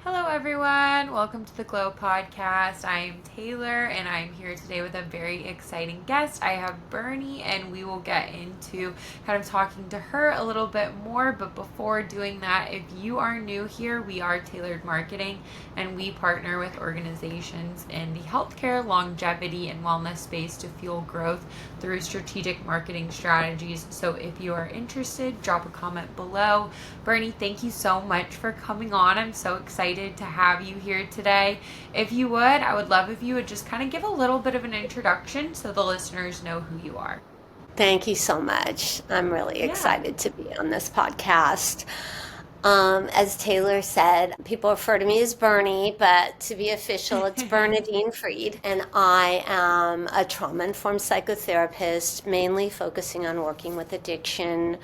Hello, everyone. Welcome to the Glow Podcast. I am Taylor, and I'm here today with a very exciting guest. I have Bernie, and we will get into kind of talking to her a little bit more. But before doing that, if you are new here, we are Tailored Marketing, and we partner with organizations in the healthcare, longevity, and wellness space to fuel growth through strategic marketing strategies. So if you are interested, drop a comment below. Bernie, thank you so much for coming on. I'm so excited to have you here today. If you would, I would love if you would just kind of give a little bit of an introduction so the listeners know who you are. Thank you so much. I'm really Yeah. excited to be on this podcast. As Taylor said, people refer to me as Bernie, but to be official, it's Bernadine Freed. And I am a trauma-informed psychotherapist, mainly focusing on working with addiction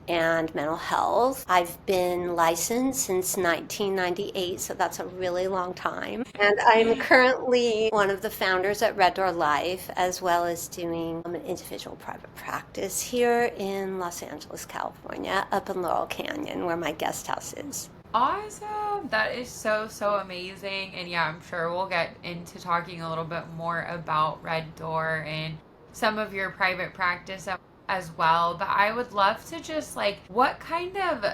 and mental health. I've been licensed since 1998, so that's a really long time. And I'm currently one of the founders at Red Door Life, as well as doing an individual private practice here in Los Angeles, California, up in Laurel Canyon, where my guest house is. Awesome. That is so amazing. And yeah, I'm sure we'll get into talking a little bit more about Red Door and some of your private practice as well. But I would love to just what kind of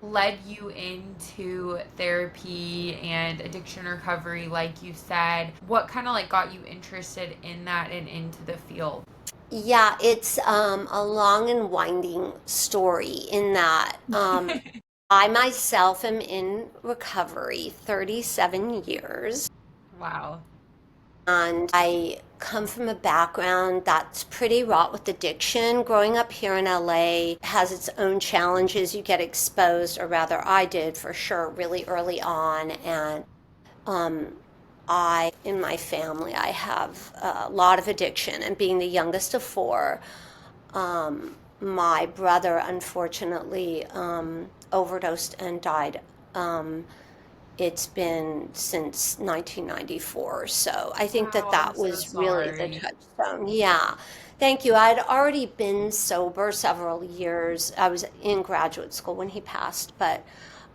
led you into therapy and addiction recovery, like you said? What kind of got you interested in that and into the field? Yeah, it's a long and winding story in that I myself am in recovery 37 years, Wow. and I come from a background that's pretty wrought with addiction. Growing up here in LA has its own challenges. You get exposed, or rather, I did for sure, really early on. And um, in my family, I have a lot of addiction, and being the youngest of four, my brother unfortunately overdosed and died. It's been since 1994. So I think that Wow, I'm that so was really the sorry. touchstone. Yeah. Thank you. I'd already been sober several years. I was in graduate school when he passed, but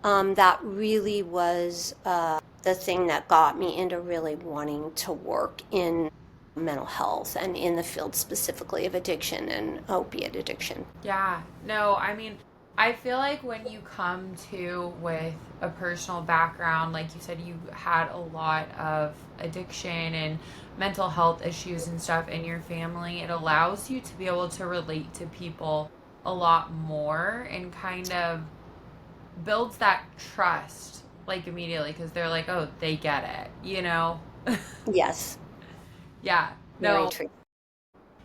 that really was the thing that got me into really wanting to work in mental health and in the field specifically of addiction and opiate addiction. Yeah, no, I mean, I feel like when you come to with a personal background, like you said, you had a lot of addiction and mental health issues and stuff in your family, it allows you to be able to relate to people a lot more and kind of builds that trust immediately because they're like, oh, they get it, you know? Yes, Yeah, very no. true.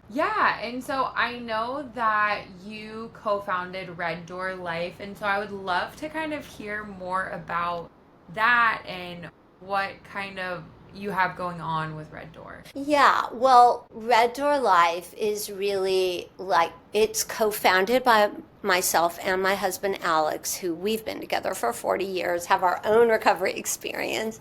Yeah, and so I know that you co-founded Red Door Life, and so I would love to kind of hear more about that and what kind of you have going on with Red Door. Yeah, well, Red Door Life is really like it's co-founded by myself and my husband Alex, who we've been together for 40 years, have our own recovery experience,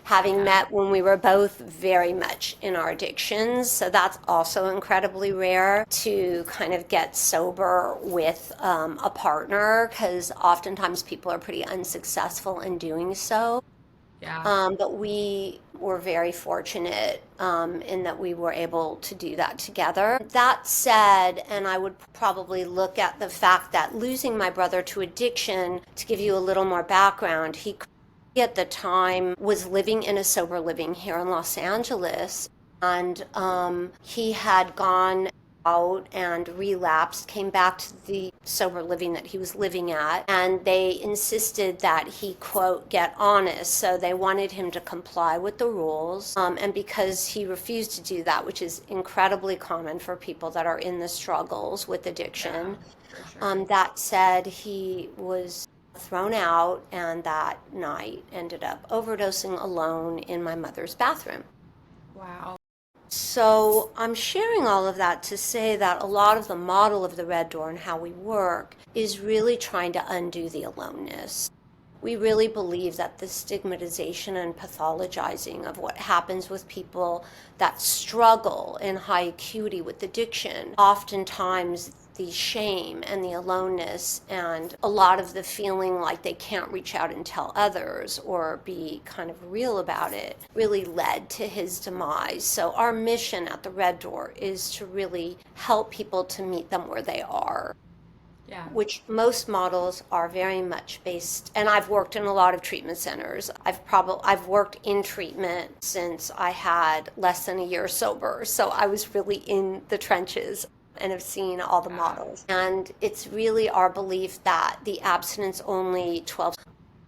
having Yeah. met when we were both very much in our addictions. So that's also incredibly rare to kind of get sober with a partner because oftentimes people are pretty unsuccessful in doing so. Yeah. But we were very fortunate in that we were able to do that together. That said, and I would probably look at the fact that losing my brother to addiction, to give you a little more background, he at the time was living in a sober living here in Los Angeles. And he had gone out and relapsed, came back to the sober living that he was living at, and they insisted that he, quote, get honest. So they wanted him to comply with the rules. And because he refused to do that, which is incredibly common for people that are in the struggles with Yeah, addiction, for sure. that said, he was thrown out, and that night ended up overdosing alone in my mother's bathroom. Wow. So I'm sharing all of that to say that a lot of the model of the Red Door and how we work is really trying to undo the aloneness. We really believe that the stigmatization and pathologizing of what happens with people that struggle in high acuity with addiction, oftentimes the shame and the aloneness and a lot of the feeling like they can't reach out and tell others or be kind of real about it really led to his demise. So our mission at the Red Door is to really help people to meet them where they are. Yeah. Which most models are very much based, and I've worked in a lot of treatment centers. I've worked in treatment since I had less than a year sober, so I was really in the trenches and have seen all the Yeah. models. And it's really our belief that the abstinence only 12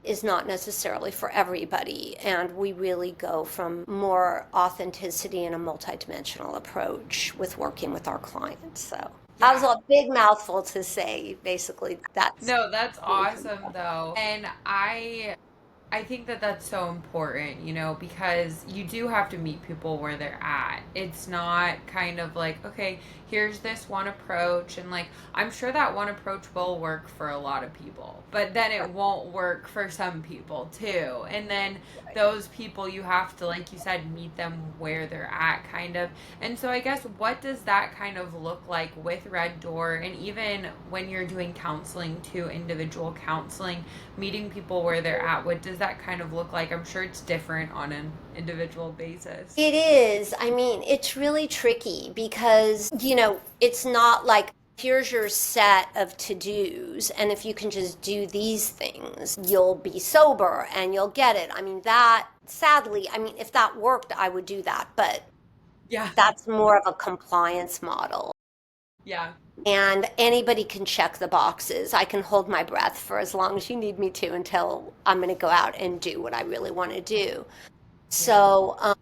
is not necessarily for everybody, and we really go from more authenticity and a multidimensional approach with working with our clients. So that was Yeah. a big mouthful to say. Basically, that's No, that's what we come awesome from. though. And I think that that's so important, because you do have to meet people where they're at. It's not kind of like, okay, here's this one approach, and like, I'm sure that one approach will work for a lot of people, but then it won't work for some people too. And then those people, you have to, like you said, meet them where they're at, kind of. And so, I guess, what does that kind of look like with Red Door, and even when you're doing counseling too, individual counseling, meeting people where they're at? What does that kind of look like? I'm sure it's different on an individual basis. It is. I mean, it's really tricky because, it's not like here's your set of to-dos, and if you can just do these things, you'll be sober and you'll get it. I mean, that sadly, I mean, if that worked, I would do that, but Yeah. that's more of a compliance model. Yeah. And anybody can check the boxes. I can hold my breath for as long as you need me to until I'm going to go out and do what I really want to do. Yeah. So,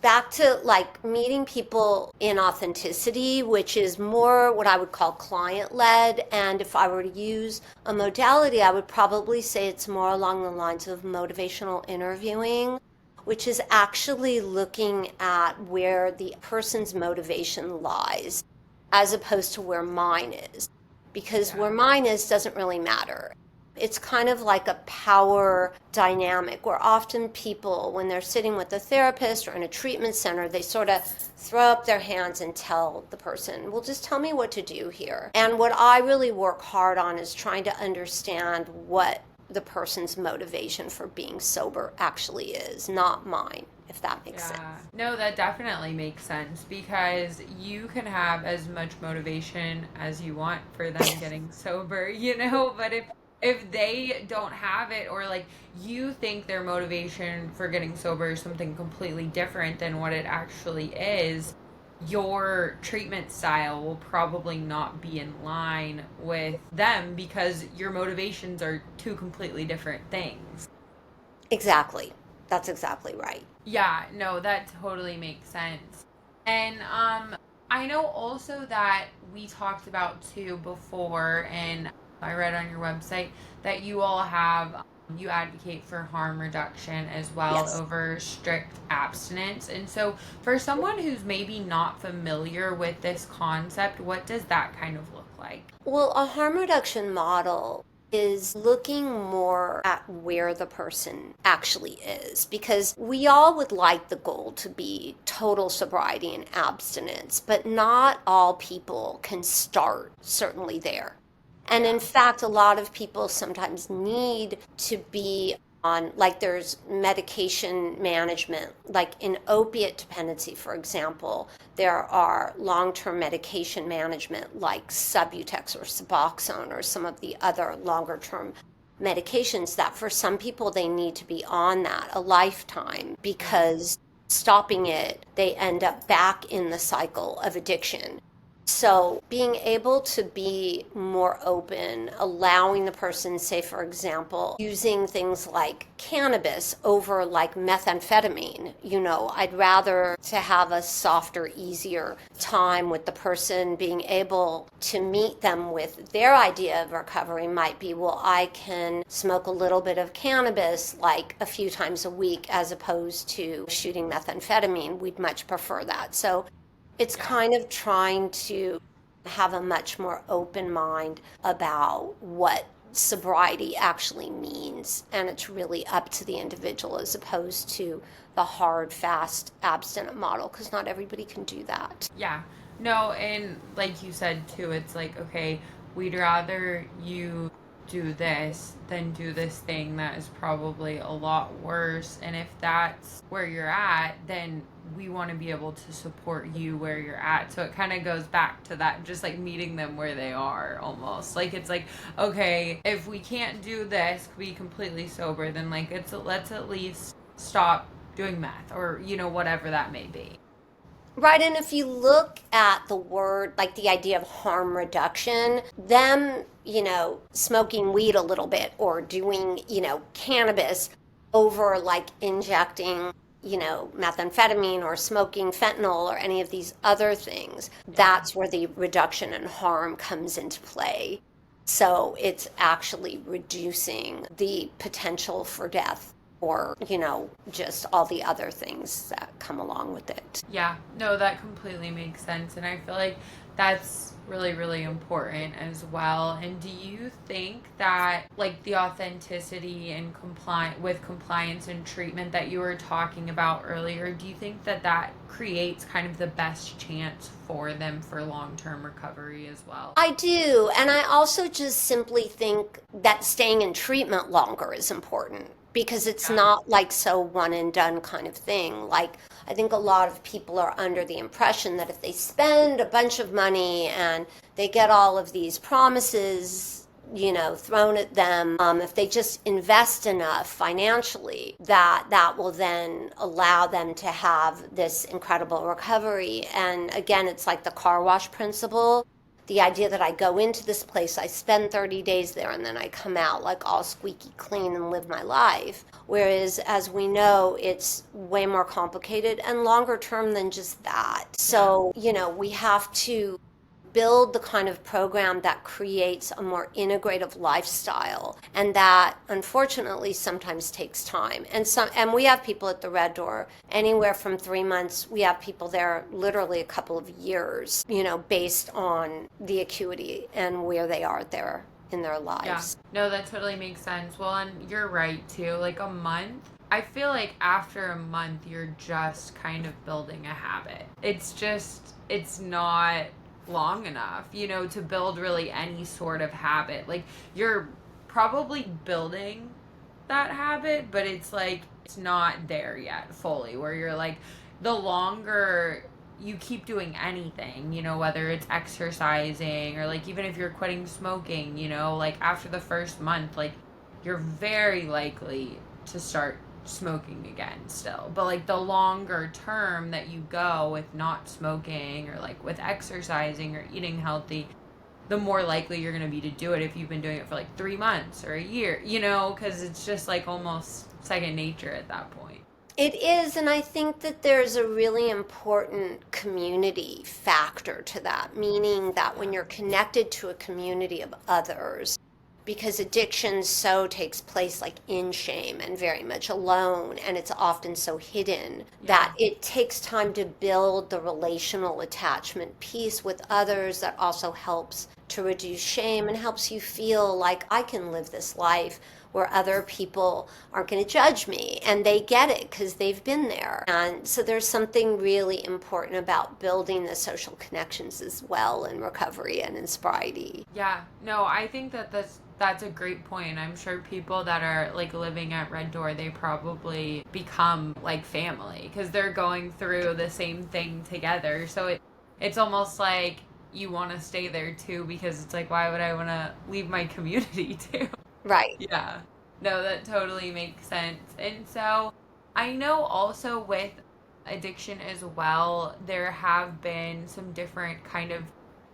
back to like meeting people in authenticity, which is more what I would call client led. And if I were to use a modality, I would probably say it's more along the lines of motivational interviewing, which is actually looking at where the person's motivation lies as opposed to where mine is. Because Yeah. where mine is doesn't really matter. It's kind of like a power dynamic where often people, when they're sitting with a therapist or in a treatment center, they sort of throw up their hands and tell the person, well, just tell me what to do here. And what I really work hard on is trying to understand what the person's motivation for being sober actually is, not mine, if that makes sense. Yeah. No, that definitely makes sense, because you can have as much motivation as you want for them getting sober, but if they don't have it, or like you think their motivation for getting sober is something completely different than what it actually is, your treatment style will probably not be in line with them, because your motivations are two completely different things. Exactly. That's exactly right. Yeah, no, that totally makes sense. And I know also that we talked about too before, and I read on your website that you all have, you advocate for harm reduction as well Yes. over strict abstinence. And so for someone who's maybe not familiar with this concept, what does that kind of look like? Well, a harm reduction model is looking more at where the person actually is, because we all would like the goal to be total sobriety and abstinence, but not all people can start certainly there. And Yeah. in fact, a lot of people sometimes need to be on, like, there's medication management, like in opiate dependency, for example, there are long term medication management like Subutex or Suboxone or some of the other longer term medications that for some people they need to be on that a lifetime because stopping it, they end up back in the cycle of addiction. So being able to be more open, allowing the person, say, for example, using things like cannabis over like methamphetamine, I'd rather to have a softer, easier time with the person. Being able to meet them with their idea of recovery might be, well, I can smoke a little bit of cannabis like a few times a week as opposed to shooting methamphetamine. We'd much prefer that. So it's Yeah. kind of trying to have a much more open mind about what sobriety actually means. And it's really up to the individual as opposed to the hard, fast, abstinent model, because not everybody can do that. Yeah. No, and like you said too, it's like, okay, we'd rather you do this than do this thing that is probably a lot worse. And if that's where you're at, then we want to be able to support you where you're at. So it kind of goes back to that, just like meeting them where they are almost. Like it's like, okay, if we can't do this, be completely sober, then like let's at least stop doing meth or, whatever that may be. Right, and if you look at the word, like the idea of harm reduction, them, smoking weed a little bit or doing, cannabis over like injecting, methamphetamine or smoking fentanyl or any of these other things, Yeah. that's where the reduction in harm comes into play. So it's actually reducing the potential for death or, just all the other things that come along with it. Yeah, no, that completely makes sense. And I feel like that's really, really important as well. And do you think that, like, the authenticity and compliance and treatment that you were talking about earlier, do you think that that creates kind of the best chance for them for long term recovery as well? I do. And I also just simply think that staying in treatment longer is important because it's Yeah. not like so one and done kind of thing. Like, I think a lot of people are under the impression that if they spend a bunch of money and they get all of these promises, thrown at them, if they just invest enough financially, that will then allow them to have this incredible recovery. And again, it's like the car wash principle, the idea that I go into this place, I spend 30 days there, and then I come out like all squeaky clean and live my life. Whereas, as we know, it's way more complicated and longer term than just that. Yeah. So, we have to build the kind of program that creates a more integrative lifestyle, and that unfortunately sometimes takes time. And we have people at the Red Door anywhere from 3 months, we have people there literally a couple of years, based on the acuity and where they are there in their Yeah. lives. No, that totally makes sense. Well, and you're right too. Like a month, I feel like after a month, you're just kind of building a habit. It's not long enough, to build really any sort of habit. Like you're probably building that habit, but it's like it's not there yet fully, where you're like, the longer you keep doing anything, whether it's exercising or like even if you're quitting smoking, like after the first month, like you're very likely to start smoking again still. But like the longer term that you go with not smoking or like with exercising or eating healthy, the more likely you're going to be to do it if you've been doing it for like 3 months or a year, because it's just like almost second nature at that point. It is, and I think that there's a really important community factor to that, meaning that when Yeah. you're connected to a community of others, because addiction so takes place like in shame and very much alone, and it's often so hidden that Yeah. it takes time to build the relational attachment piece with others that also helps to reduce shame and helps you feel like I can live this life where other people aren't going to judge me and they get it because they've been there. And so there's something really important about building the social connections as well in recovery and in sobriety. Yeah, no, I think that that's a great point. I'm sure people that are like living at Red Door, they probably become like family because they're going through the same thing together. So it's almost like you want to stay there too because it's like, why would I want to leave my community too? Right. Yeah. No, that totally makes sense. And so I know also with addiction as well, there have been some different kind of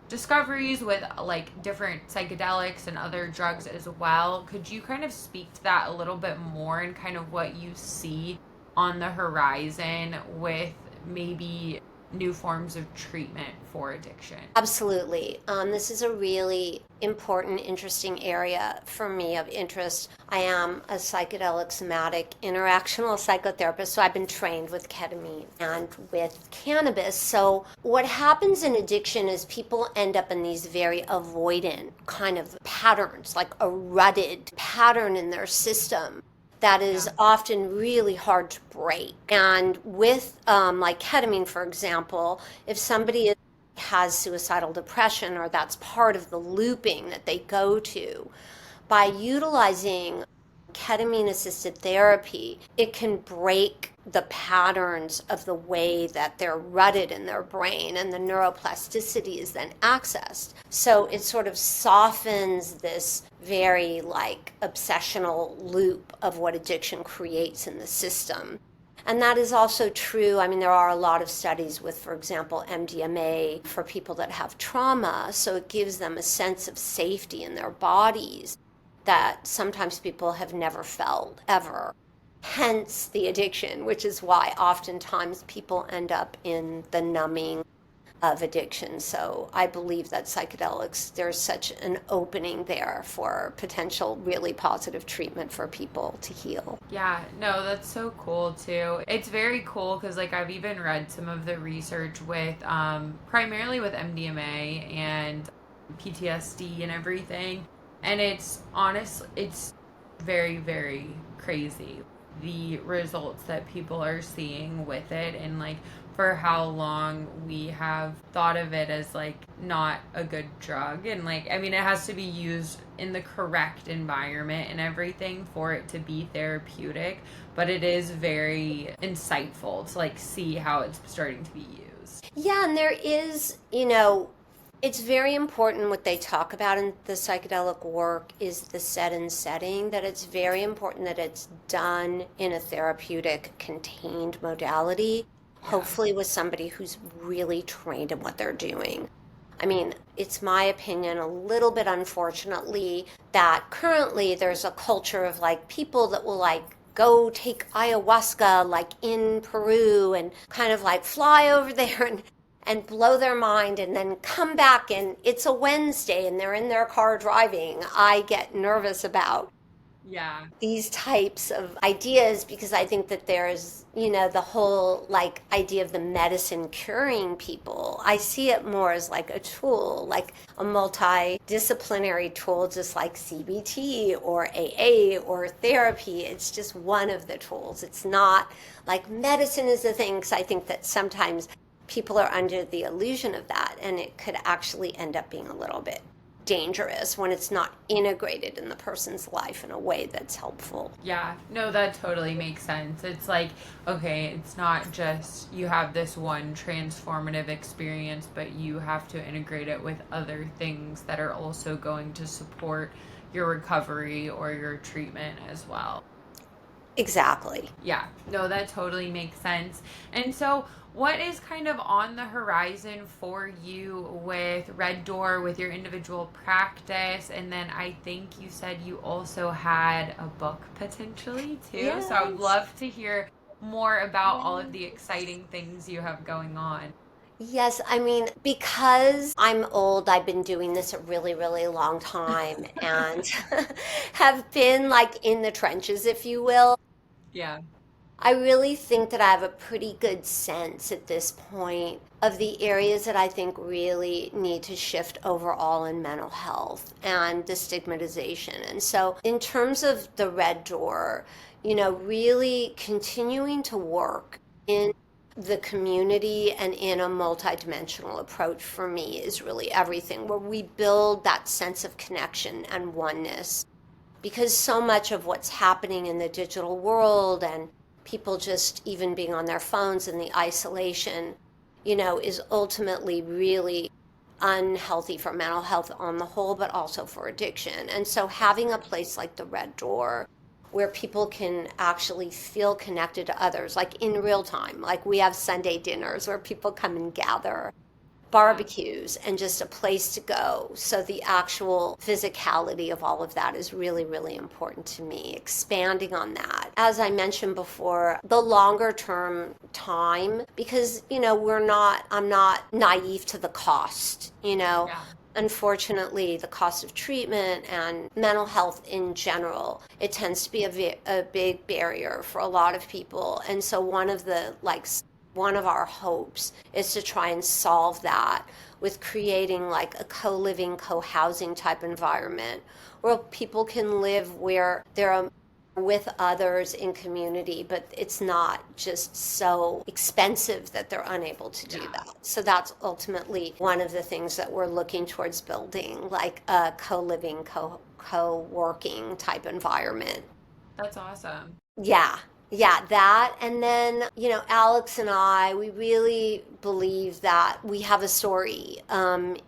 discoveries with like different psychedelics and other drugs as well. Could you kind of speak to that a little bit more and kind of what you see on the horizon with maybe new forms of treatment for addiction? Absolutely. This is a really important, interesting area for me of interest. I am a psychedelic somatic interactional psychotherapist, so I've been trained with ketamine and with cannabis. So, what happens in addiction is people end up in these very avoidant kind of patterns, like a rutted pattern in their system that is Yeah. often really hard to break. And with like ketamine, for example, if somebody is has suicidal depression, or that's part of the looping that they go to. By utilizing ketamine assisted therapy, it can break the patterns of the way that they're rutted in their brain, and the neuroplasticity is then accessed. So it sort of softens this very like obsessional loop of what addiction creates in the system. And that is also true. I mean, there are a lot of studies with, for example, MDMA for people that have trauma. So it gives them a sense of safety in their bodies that sometimes people have never felt ever. Hence the addiction, which is why oftentimes people end up in the numbing of addiction. So I believe that psychedelics, there's such an opening there for potential really positive treatment for people to heal. Yeah, no, that's so cool too. It's very cool because like I've even read some of the research with primarily with MDMA and PTSD and everything. And it's honestly, it's very, very crazy the results that people are seeing with it, and like for how long we have thought of it as like not a good drug. And like, I mean, it has to be used in the correct environment and everything for it to be therapeutic, but it is very insightful to like see how it's starting to be used. Yeah, and there is, it's very important what they talk about in the psychedelic work is the set and setting, that it's very important that it's done in a therapeutic contained modality, hopefully with somebody who's really trained in what they're doing. I mean, it's my opinion, a little bit unfortunately, that currently there's a culture of like people that will like go take ayahuasca like in Peru and kind of like fly over there and blow their mind and then come back and it's a Wednesday and they're in their car driving. I get nervous about Yeah. these types of ideas because I think that there's, the whole like idea of the medicine curing people. I see it more as like a tool, like a multidisciplinary tool, just like CBT or AA or therapy. It's just one of the tools. It's not like medicine is the thing, because I think that sometimes people are under the illusion of that, and it could actually end up being a little bit dangerous when it's not integrated in the person's life in a way that's helpful. Yeah, no, that totally makes sense. It's like, okay, it's not just you have this one transformative experience, but you have to integrate it with other things that are also going to support your recovery or your treatment as well. Exactly. Yeah, no, that totally makes sense. And so, what is kind of on the horizon for you with Red Door, with your individual practice? And then I think you said you also had a book potentially too. Yes. So, I would love to hear more about all of the exciting things you have going on. Yes, I mean, because I'm old, I've been doing this a really, really long time and have been like in the trenches, if you will. Yeah. I really think that I have a pretty good sense at this point of the areas that I think really need to shift overall in mental health and the stigmatization. And so, in terms of the Red Door, really continuing to work in the community and in a multidimensional approach for me is really everything, where we build that sense of connection and oneness. Because so much of what's happening in the digital world and people just even being on their phones and the isolation, is ultimately really unhealthy for mental health on the whole, but also for addiction. And so having a place like the Red Door where people can actually feel connected to others, like in real time, like we have Sunday dinners where people come and gather, barbecues, and just a place to go. So the actual physicality of all of that is really, really important to me. Expanding on that. As I mentioned before, the longer term time, because, I'm not naive to the cost, Yeah. Unfortunately, the cost of treatment and mental health in general, it tends to be a big barrier for a lot of people. And so one of our hopes is to try and solve that with creating like a co-living, co-housing type environment where people can live where they're with others in community, but it's not just so expensive that they're unable to do Yeah. that. So that's ultimately one of the things that we're looking towards building, like a co-living, co-working type environment. That's awesome. Yeah. Yeah, that. And then, Alex and I, we really believe that we have a story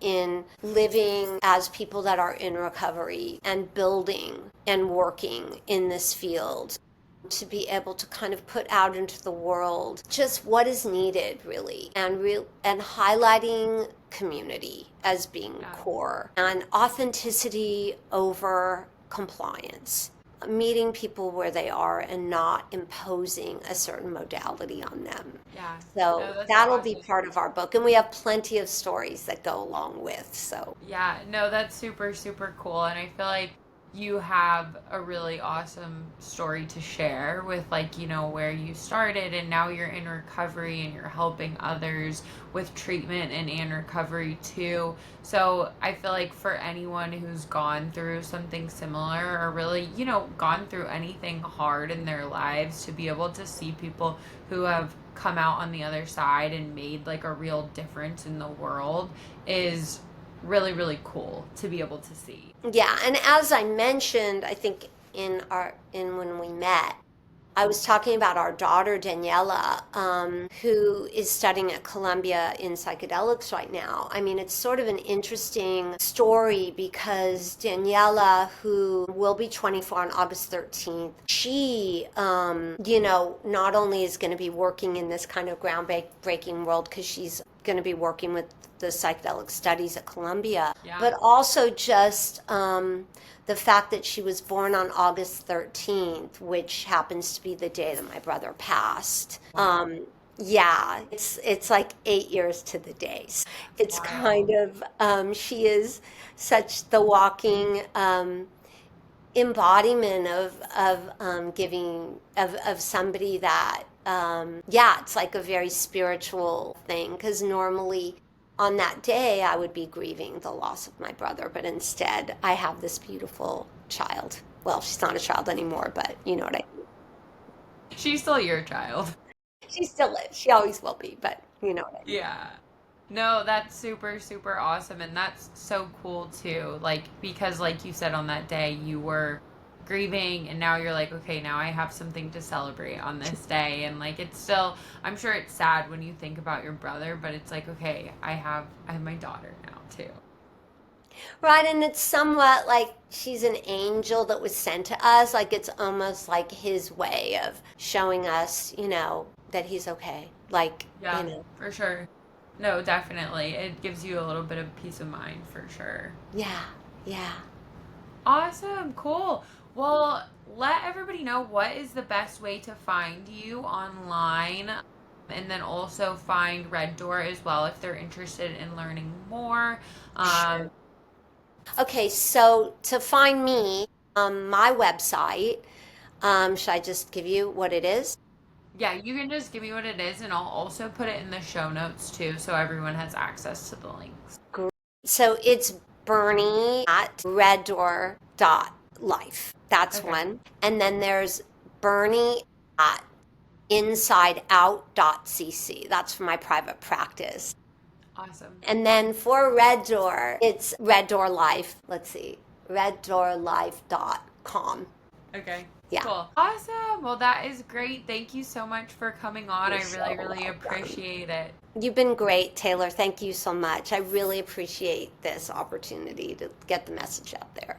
in living as people that are in recovery and building and working in this field to be able to kind of put out into the world just what is needed really and highlighting community as being Yeah. core and authenticity over compliance, meeting people where they are and not imposing a certain modality on them. Yeah. So No, that's that'll be awesome. part of our book. And we have plenty of stories that go along with. So, Yeah, no, that's super, super cool. And I feel like you have a really awesome story to share with, like, where you started and now you're in recovery and you're helping others with treatment and in recovery too. So I feel like for anyone who's gone through something similar or really, gone through anything hard in their lives, to be able to see people who have come out on the other side and made like a real difference in the world is really, really cool to be able to see. yeah, and as I mentioned, I think in when we met, I was talking about our daughter Daniela, who is studying at Columbia in psychedelics right now. I mean, it's sort of an interesting story because Daniela, who will be 24 on August 13th, she, not only is going to be working in this kind of groundbreaking world because she's going to be working with the psychedelic studies at Columbia, Yeah. but also just the fact that she was born on August 13th, which happens to be the day that my brother passed. Yeah, it's like 8 years to the days. It's kind Wild. of she is such the walking embodiment of giving of somebody that yeah, it's like a very spiritual thing because normally on that day I would be grieving the loss of my brother, but instead I have this beautiful child. Well, she's not a child anymore, but you know what I mean. She's still your child. She still is. She always will be, but you know what I mean. Yeah. No, that's super, super awesome. And that's so cool too. Like, because, like you said, on that day, you were grieving, and now you're like, okay, now I have something to celebrate on this day. And, like, it's still, I'm sure it's sad when you think about your brother, but it's like, okay, I have my daughter now too. Right, and it's somewhat like she's an angel that was sent to us. Like it's almost like his way of showing us, that he's okay. Like, Yeah, for sure. No, definitely. It gives you a little bit of peace of mind for sure. yeah, yeah. Awesome, cool. Well, let everybody know what is the best way to find you online, and then also find Red Door as well if they're interested in learning more. Sure. Okay, so to find me, my website, should I just give you what it is? Yeah, you can just give me what it is, and I'll also put it in the show notes too so everyone has access to the links. Great. So it's Bernie at reddoor.life. That's Okay. one. And then there's Bernie at insideout.cc. That's for my private practice. Awesome. And then for Red Door, it's Red Door Life. Let's see, reddoorlife.com. Okay. Yeah. Cool. Awesome. Well, that is great. Thank you so much for coming on. You're I so really, really welcome. appreciate it. You've been great, Taylor. Thank you so much. I really appreciate this opportunity to get the message out there.